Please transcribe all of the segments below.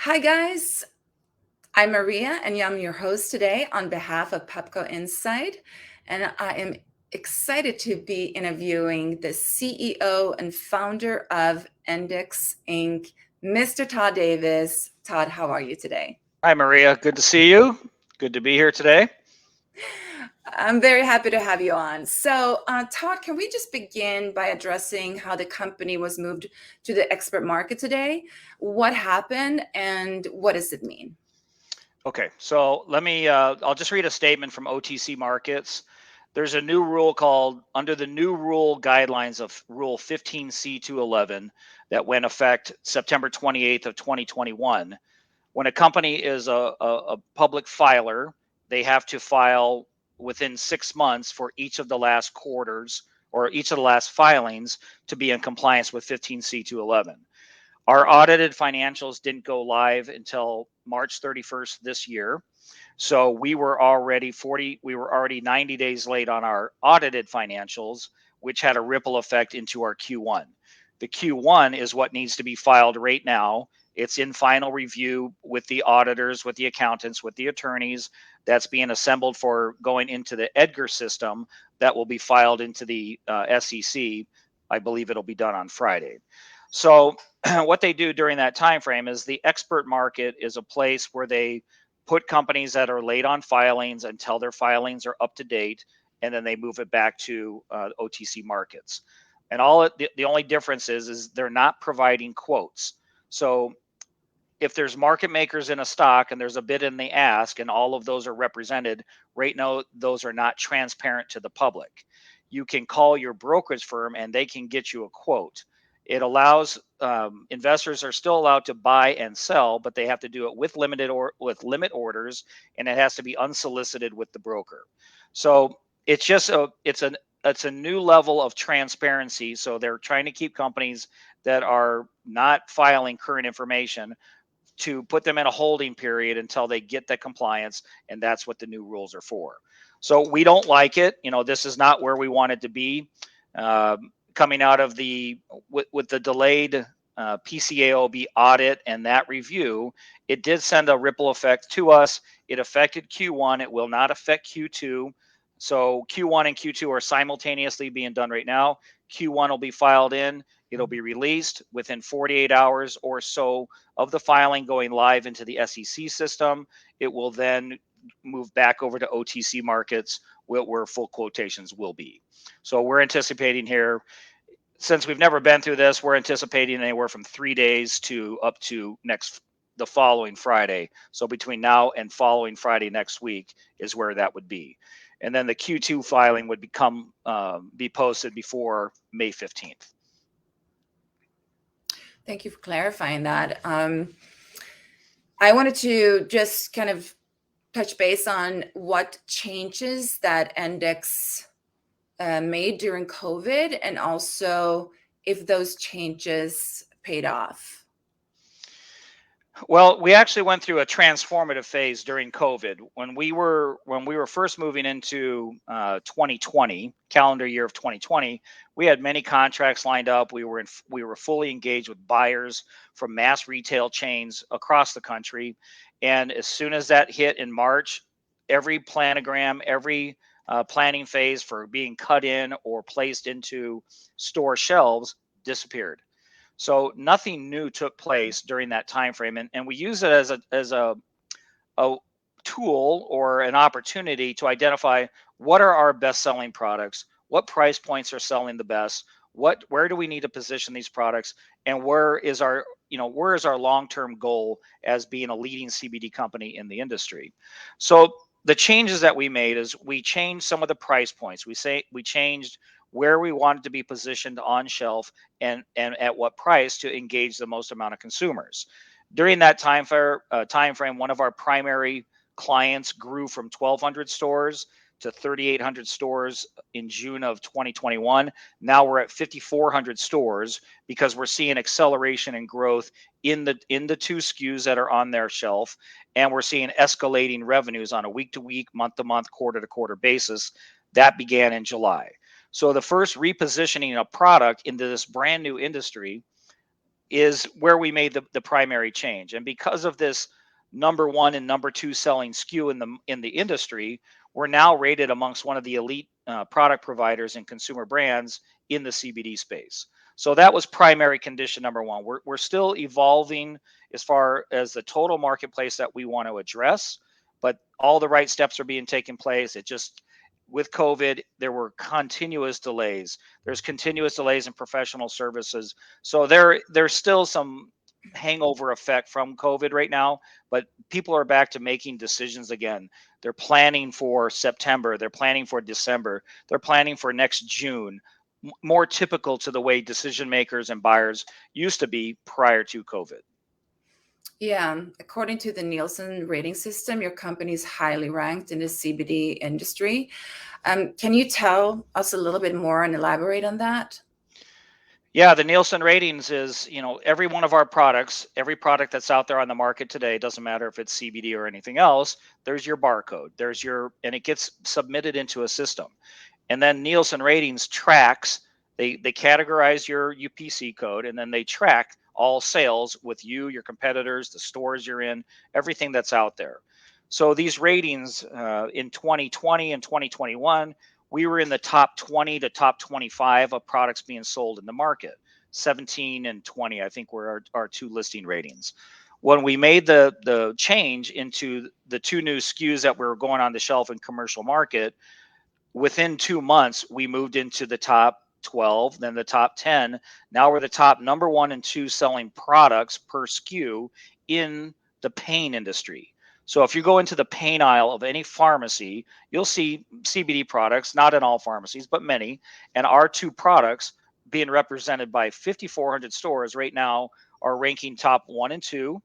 Hi, guys. I'm Maria, and I'm your host today on behalf of PubCoInsight. And I am excited to be interviewing the CEO and founder of Endexx Inc., Mr. Todd Davis. Todd, how are you today? Hi, Maria. Good to see you. Good to be here today. I'm very happy to have you on. So, Todd, can we just begin by addressing how the company was moved to the expert market today? What happened and what does it mean? Okay, so I'll just read a statement from OTC Markets. There's a new rule called, under the new rule guidelines of Rule 15C211 that went effect September 28th of 2021. When a company is a public filer, they have to file within 6 months for each of the last quarters or each of the last filings to be in compliance with 15C211. Our audited financials didn't go live until March 31st this year. So we were already 90 days late on our audited financials, which had a ripple effect into our Q1. The Q1 is what needs to be filed right now. It's in final review with the auditors, with the accountants, with the attorneys. That's being assembled for going into the Edgar system that will be filed into the SEC. I believe it'll be done on Friday. So what they do during that time frame is the expert market is a place where they put companies that are late on filings until their filings are up to date, and then they move it back to OTC markets. And the only difference is they're not providing quotes. So if there's market makers in a stock and there's a bid and the ask, and all of those are represented, right now those are not transparent to the public. You can call your brokerage firm and they can get you a quote. It allows investors are still allowed to buy and sell, but they have to do it with limit orders, and it has to be unsolicited with the broker. So it's a new level of transparency. So they're trying to keep companies that are not filing current information to put them in a holding period until they get the compliance, and that's what the new rules are for. So we don't like it. This is not where we wanted to be. Coming out of with the delayed PCAOB audit and that review, it did send a ripple effect to us. It affected Q1. It will not affect Q2. So Q1 and Q2 are simultaneously being done right now. Q1 will be filed in. It'll be released within 48 hours or so of the filing going live into the SEC system. It will then move back over to OTC markets where full quotations will be. So we're anticipating here, since we've never been through this, we're anticipating anywhere from 3 days to up to the following Friday. So between now and following Friday next week is where that would be. And then the Q2 filing would be posted before May 15th. Thank you for clarifying that. I wanted to just kind of touch base on what changes that Endexx made during COVID, and also if those changes paid off. Well, we actually went through a transformative phase during COVID when we were first moving into 2020, calendar year of 2020. We had many contracts lined up. We were fully engaged with buyers from mass retail chains across the country, and as soon as that hit in March, every planogram, every planning phase for being cut in or placed into store shelves disappeared. So nothing new took place during that time frame, and we use it as a tool or an opportunity to identify what are our best selling products, what price points are selling the best, where do we need to position these products, and where is our long-term goal as being a leading CBD company in the industry. So the changes that we made is we changed some of the price points. We changed where we wanted to be positioned on shelf and at what price to engage the most amount of consumers. During that time frame, one of our primary clients grew from 1,200 stores to 3,800 stores in June of 2021. Now we're at 5,400 stores because we're seeing acceleration and growth in the two SKUs that are on their shelf, and we're seeing escalating revenues on a week-to-week, month-to-month, quarter-to-quarter basis. That began in July. So the first repositioning of product into this brand new industry is where we made the primary change. And because of this number one and number two selling SKU in the industry, we're now rated amongst one of the elite product providers and consumer brands in the CBD space. So that was primary condition number one. We're still evolving as far as the total marketplace that we want to address, but all the right steps are being taken place. It just, with COVID, there were continuous delays. There's continuous delays in professional services. So there's still some hangover effect from COVID right now, but people are back to making decisions again. They're planning for September, they're planning for December, they're planning for next June, more typical to the way decision makers and buyers used to be prior to COVID. Yeah, according to the Nielsen rating system, your company is highly ranked in the CBD industry. Can you tell us a little bit more and elaborate on that? Yeah, the Nielsen ratings is, every one of our products, every product that's out there on the market today, doesn't matter if it's CBD or anything else, there's your barcode, and it gets submitted into a system. And then Nielsen ratings tracks, they categorize your UPC code, and then they track all sales with you, your competitors, the stores you're in, everything that's out there. So these ratings in 2020 and 2021, we were in the top 20 to top 25 of products being sold in the market. 17 and 20, I think, were our two listing ratings. When we made the change into the two new SKUs that were going on the shelf in commercial market, within 2 months, we moved into the top 12, then the top 10. Now we're the top number one and two selling products per SKU in the pain industry. So if you go into the pain aisle of any pharmacy, you'll see CBD products, not in all pharmacies, but many. And our two products being represented by 5,400 stores right now are ranking top one and two.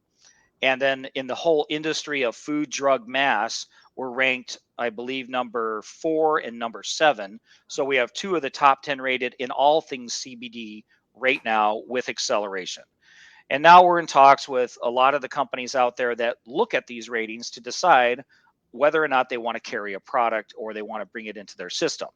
And then in the whole industry of food, drug, mass, we're ranked, I believe, number 4 and number 7. So we have two of the top 10 rated in all things CBD right now with acceleration. And now we're in talks with a lot of the companies out there that look at these ratings to decide whether or not they want to carry a product or they want to bring it into their system.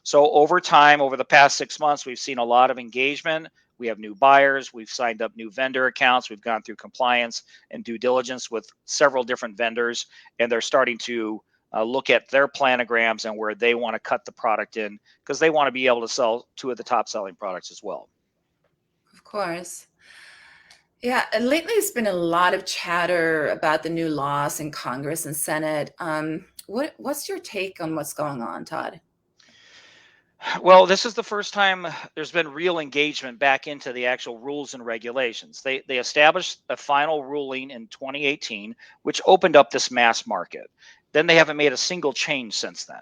So over time, over the past 6 months, we've seen a lot of engagement. We have new buyers. We've signed up new vendor accounts. We've gone through compliance and due diligence with several different vendors, and they're starting to look at their planograms and where they want to cut the product in because they want to be able to sell two of the top selling products as well. Of course. Yeah, and lately there's been a lot of chatter about the new laws in Congress and Senate. What's your take on what's going on, Todd? Well, this is the first time there's been real engagement back into the actual rules and regulations. They established a final ruling in 2018, which opened up this mass market. Then they haven't made a single change since then.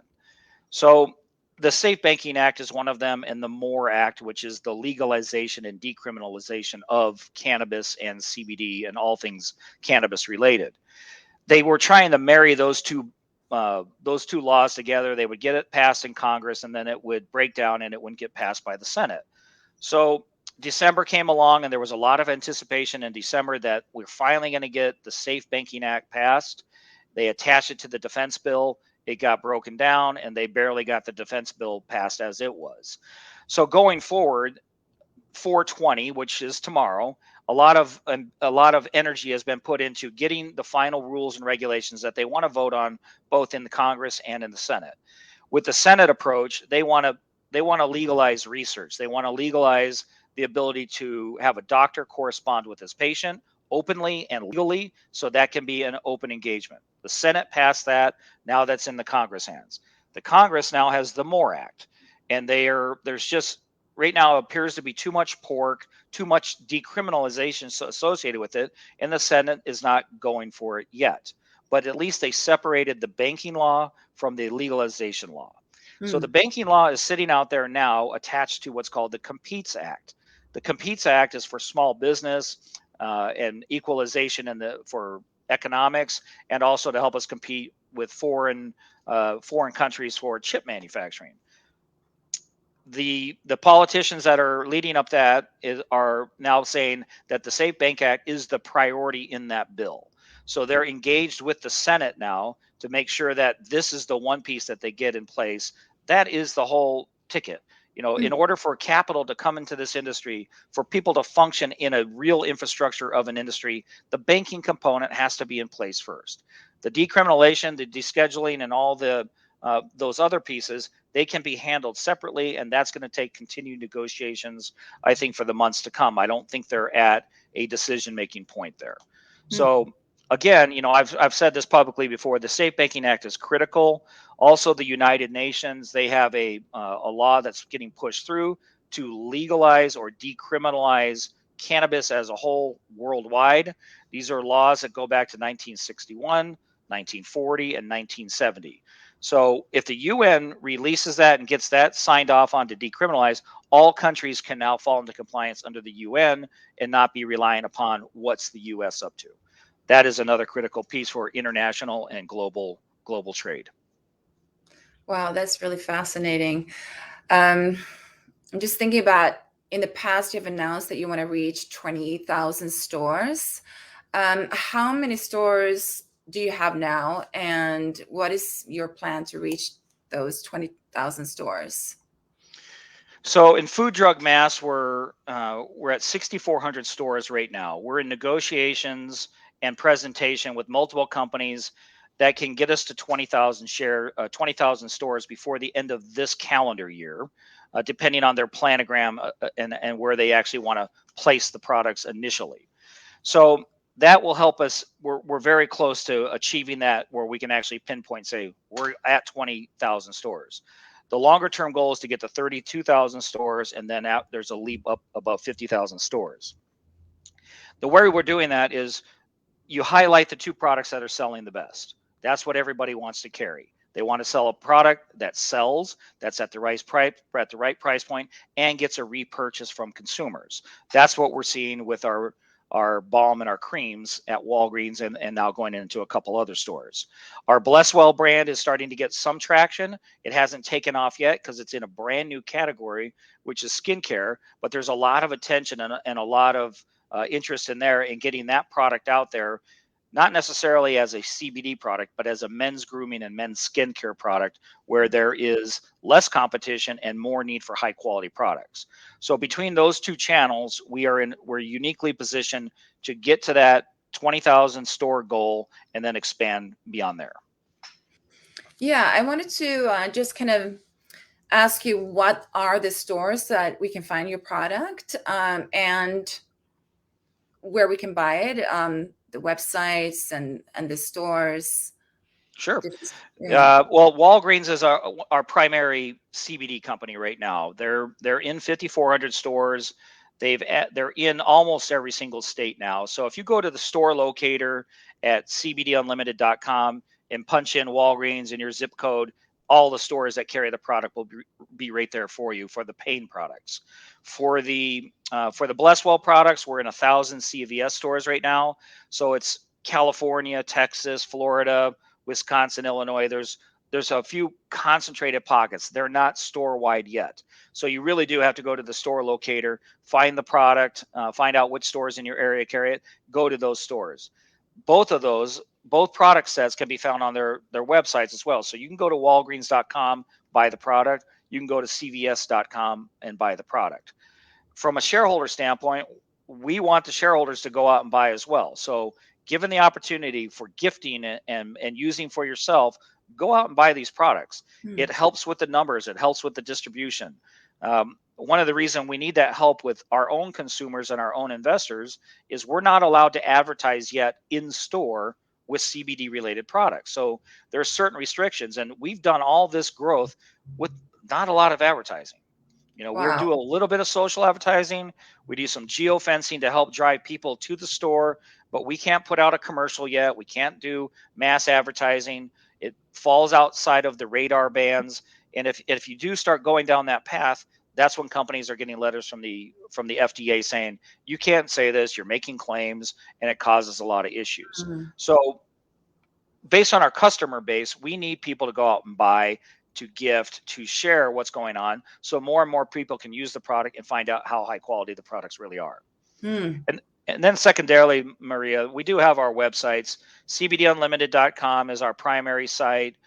So the Safe Banking Act is one of them, and the MORE Act, which is the legalization and decriminalization of cannabis and CBD and all things cannabis related. They were trying to marry those two laws together. They would get it passed in Congress, and then it would break down and it wouldn't get passed by the Senate. So December came along, and there was a lot of anticipation in December that we're finally going to get the Safe Banking Act passed. They attached it to the defense bill. It got broken down, and they barely got the defense bill passed as it was. So going forward, 420, which is tomorrow, a lot of energy has been put into getting the final rules and regulations that they want to vote on both in the Congress and in the Senate. With the Senate approach, they want to legalize research. They want to legalize the ability to have a doctor correspond with his patient openly and legally, so that can be an open engagement. The Senate passed that. Now that's in the Congress hands. The Congress now has the MORE Act, and there's just right now appears to be too much pork, too much decriminalization associated with it, and the Senate is not going for it yet. But at least they separated the banking law from the legalization law. So the banking law is sitting out there now attached to what's called the Competes Act. The Competes Act is for small business and equalization for economics, and also to help us compete with foreign countries for chip manufacturing. The politicians that are leading up that are now saying that the Safe Bank Act is the priority in that bill. So they're engaged with the Senate now to make sure that this is the one piece that they get in place. That is the whole ticket. In order for capital to come into this industry, for people to function in a real infrastructure of an industry, the banking component has to be in place first. The decriminalization, the descheduling, and all those other pieces, they can be handled separately, and that's going to take continued negotiations, I think, for the months to come. I don't think they're at a decision-making point there. So again, I've said this publicly before, the Safe Banking Act is critical. Also, the United Nations, they have a law that's getting pushed through to legalize or decriminalize cannabis as a whole worldwide. These are laws that go back to 1961, 1940, and 1970. So if the UN releases that and gets that signed off on to decriminalize, all countries can now fall into compliance under the UN and not be relying upon what's the US up to. That is another critical piece for international and global trade. Wow, that's really fascinating. I'm just thinking about, in the past, you've announced that you want to reach 20,000 stores. How many stores do you have now, and what is your plan to reach those 20,000 stores? So in food, drug, mass, we're at 6,400 stores right now. We're in negotiations and presentation with multiple companies that can get us to 20,000 stores before the end of this calendar year, depending on their planogram and where they actually want to place the products initially. So that will help us. We're very close to achieving that, where we can actually pinpoint, say, we're at 20,000 stores. The longer term goal is to get to 32,000 stores, and then there's a leap up above 50,000 stores. The way we're doing that is you highlight the two products that are selling the best. That's what everybody wants to carry. They want to sell a product that sells, that's at the right price point, and gets a repurchase from consumers. That's what we're seeing with our balm and our creams at Walgreens and now going into a couple other stores. Our Blesswell brand is starting to get some traction. It hasn't taken off yet because it's in a brand new category, which is skincare, but there's a lot of attention and a lot of interest in there in getting that product out there, not necessarily as a CBD product, but as a men's grooming and men's skincare product, where there is less competition and more need for high quality products. So between those two channels, we're uniquely positioned to get to that 20,000 store goal and then expand beyond there. Yeah, I wanted to just kind of ask you, what are the stores that we can find your product, and where we can buy it, the websites and the stores. Sure. Yeah. Well, Walgreens is our primary CBD company right now. They're in 5,400 stores. They're in almost every single state now. So if you go to the store locator at cbdunlimited.com and punch in Walgreens in your zip code, all the stores that carry the product will be right there for you for the pain products. For the Blesswell products, we're in 1,000 CVS stores right now. So it's California, Texas, Florida, Wisconsin, Illinois. There's a few concentrated pockets. They're not store wide yet. So you really do have to go to the store locator, find the product, find out which stores in your area carry it, go to those stores. Both product sets can be found on their websites as well. So you can go to walgreens.com, buy the product. You can go to cvs.com and buy the product. From a shareholder standpoint, we want the shareholders to go out and buy as well. So given the opportunity for gifting and using for yourself, go out and buy these products. It helps with the numbers. It helps with the distribution. One of the reasons we need that help with our own consumers and our own investors is we're not allowed to advertise yet in store with CBD related products. So there are certain restrictions, and we've done all this growth with not a lot of advertising. We'll do a Wow. little bit of social advertising. We do some geofencing to help drive people to the store, but we can't put out a commercial yet. We can't do mass advertising. It falls outside of the radar bands. And if you do start going down that path, that's when companies are getting letters from the FDA saying, you can't say this, you're making claims, and it causes a lot of issues. So based on our customer base, we need people to go out and buy, to gift, to share what's going on, so more and more people can use the product and find out how high quality the products really are. And then secondarily, Maria, we do have our websites. cbdunlimited.com is our primary site.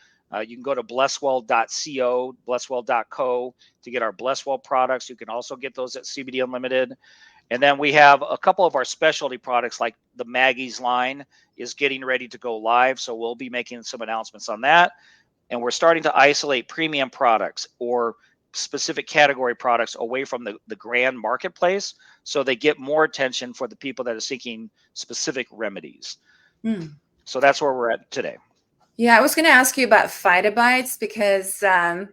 You can go to blesswell.co, blesswell.co to get our Blesswell products. You can also get those at CBD Unlimited. And then we have a couple of our specialty products, like the Maggie's line is getting ready to go live. So we'll be making some announcements on that. And we're starting to isolate premium products or specific category products away from the grand marketplace, so they get more attention for the people that are seeking specific remedies. So that's where we're at today. Yeah, I was going to ask you about Phytobites because I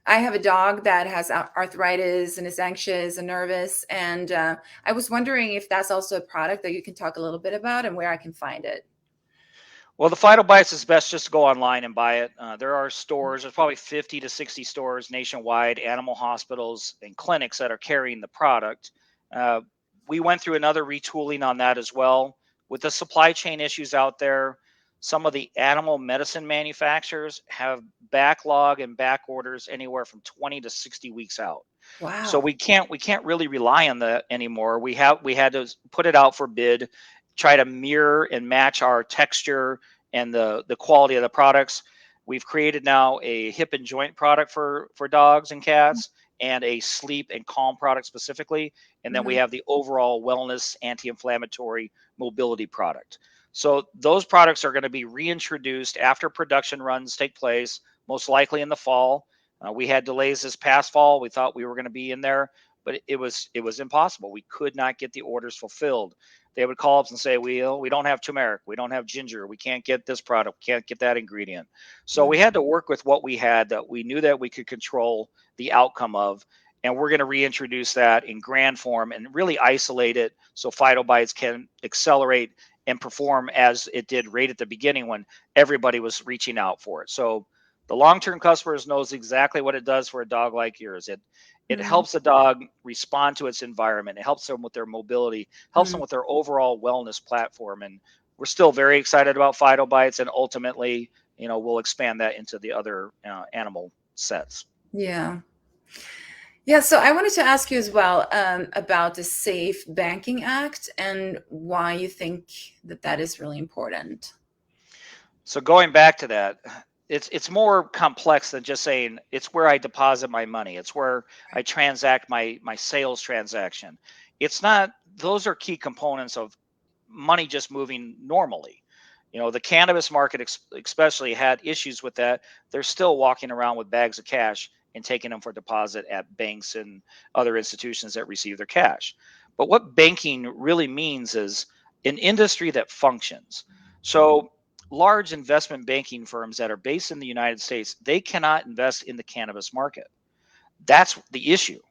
have a dog that has arthritis and is anxious and nervous. And I was wondering if that's also a product that you can talk a little bit about and where I can find it. Well, the Phytobites is best just to go online and buy it. There are stores, there's probably 50 to 60 stores nationwide, animal hospitals and clinics that are carrying the product. We went through another retooling on that as well. With the supply chain issues out there, some of the animal medicine manufacturers have backlog and back orders anywhere from 20 to 60 weeks out. So Wow. we can't really rely on that anymore. We had to put it out for bid, try to mirror and match our texture and the quality of the products. We've created now a hip and joint product for dogs and cats, and a sleep and calm product specifically. And then we Mhm. have the overall wellness anti-inflammatory mobility product. So those products are going to be reintroduced after production runs take place, most likely in the fall. We had delays this past fall. We thought we were going to be in there, but it was impossible. We could not get the orders fulfilled. They would call us and say, we don't have turmeric, we don't have ginger, we can't get this product, can't get that ingredient. So we had to work with what we had that we knew that we could control the outcome of, and we're going to reintroduce that in grand form and really isolate it so Phytobites can accelerate and perform as it did right at the beginning when everybody was reaching out for it. So the long-term customers knows exactly what it does for a dog like yours. It Mhm. helps the dog respond to its environment. It helps them with their mobility, helps them Mhm. with their overall wellness platform. And we're still very excited about Phytobites, and ultimately, we'll expand that into the other animal sets. Yeah. Yeah, so I wanted to ask you as well about the Safe Banking Act and why you think that that is really important. So going back to that, it's more complex than just saying it's where I deposit my money. It's where I transact my sales transaction. It's not, those are key components of money just moving normally. The cannabis market especially had issues with that. They're still walking around with bags of cash and taking them for deposit at banks and other institutions that receive their cash. But what banking really means is an industry that functions. So large investment banking firms that are based in the United States, they cannot invest in the cannabis market. That's the issue.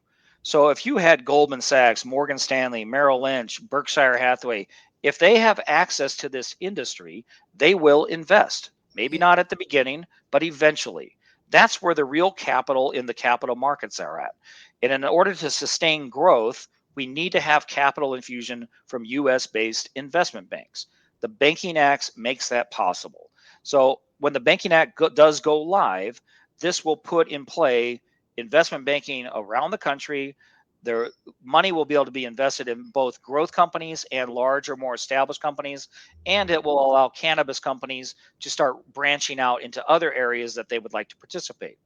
So if you had Goldman Sachs, Morgan Stanley, Merrill Lynch, Berkshire Hathaway, if they have access to this industry, they will invest. Maybe Yeah. not at the beginning, but eventually. That's where the real capital in the capital markets are at. And in order to sustain growth, we need to have capital infusion from US based investment banks. The Banking Act makes that possible. So when the Banking Act does go live, this will put in play investment banking around the country. Their money will be able to be invested in both growth companies and larger, more established companies, and it will allow cannabis companies to start branching out into other areas that they would like to participate.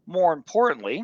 More importantly,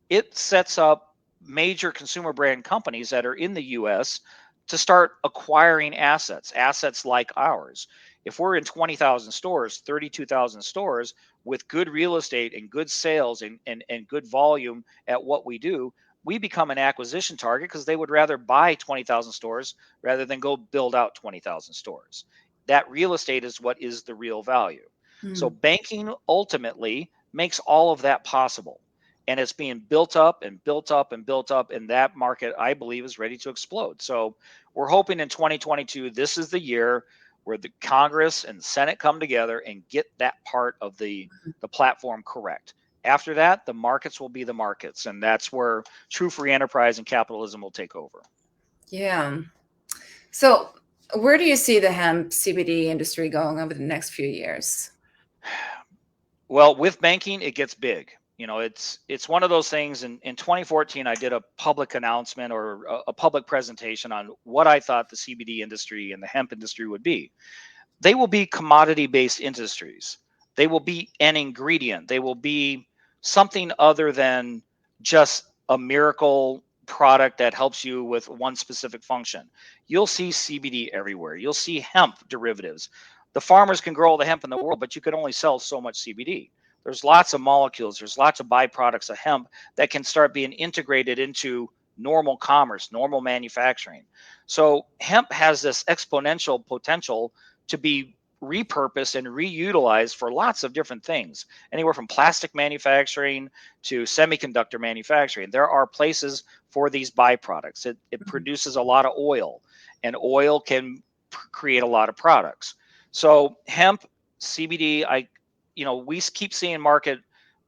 it sets up major consumer brand companies that are in the US to start acquiring assets like ours. If we're in 20,000 stores, 32,000 stores with good real estate and good sales and good volume at what we do, we become an acquisition target because they would rather buy 20,000 stores rather than go build out 20,000 stores. That real estate is what is the real value. So Mm. banking ultimately makes all of that possible, and it's being built up and built up and built up, and that market, I believe, is ready to explode. So we're hoping in 2022 this is the year where the Congress and Senate come together and get that part of the platform correct. After that, the markets will be the markets, and that's where true free enterprise and capitalism will take over. Yeah. So where do you see the hemp CBD industry going over the next few years? Well, with banking, it gets big. It's one of those things. In 2014, I did a public announcement or a public presentation on what I thought the CBD industry and the hemp industry would be. They will be commodity based industries. They will be an ingredient. They will be something other than just a miracle product that helps you with one specific function. You'll see CBD everywhere. You'll see hemp derivatives. The farmers can grow all the hemp in the world, but you can only sell so much CBD. There's lots of molecules, there's lots of byproducts of hemp that can start being integrated into normal commerce, normal manufacturing. So hemp has this exponential potential to be repurposed and reutilized for lots of different things, anywhere from plastic manufacturing to semiconductor manufacturing. There are places for these byproducts. It produces a lot of oil, and oil can create a lot of products. So hemp, CBD, we keep seeing market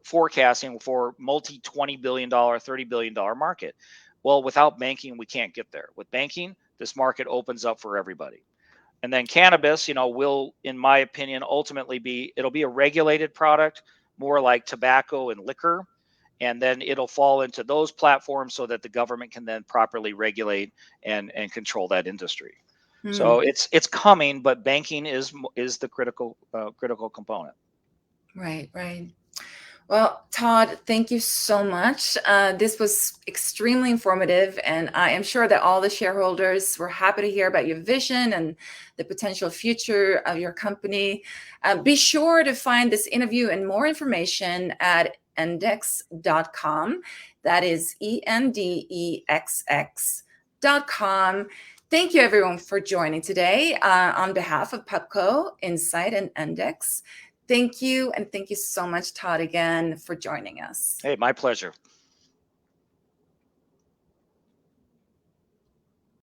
forecasting for multi $20 billion, $30 billion market. Well, without banking, we can't get there. With banking, this market opens up for everybody. And then cannabis, will, in my opinion, ultimately it'll be a regulated product, more like tobacco and liquor. And then it'll fall into those platforms so that the government can then properly regulate and control that industry. So it's coming, but banking is the critical component. Right, right. Well, Todd, thank you so much. This was extremely informative, and I am sure that all the shareholders were happy to hear about your vision and the potential future of your company. Be sure to find this interview and more information at endexx.com. That is ENDEXX.com. Thank you, everyone, for joining today on behalf of PubCoInsight and Endexx. Thank you. And thank you so much, Todd, again, for joining us. Hey, my pleasure.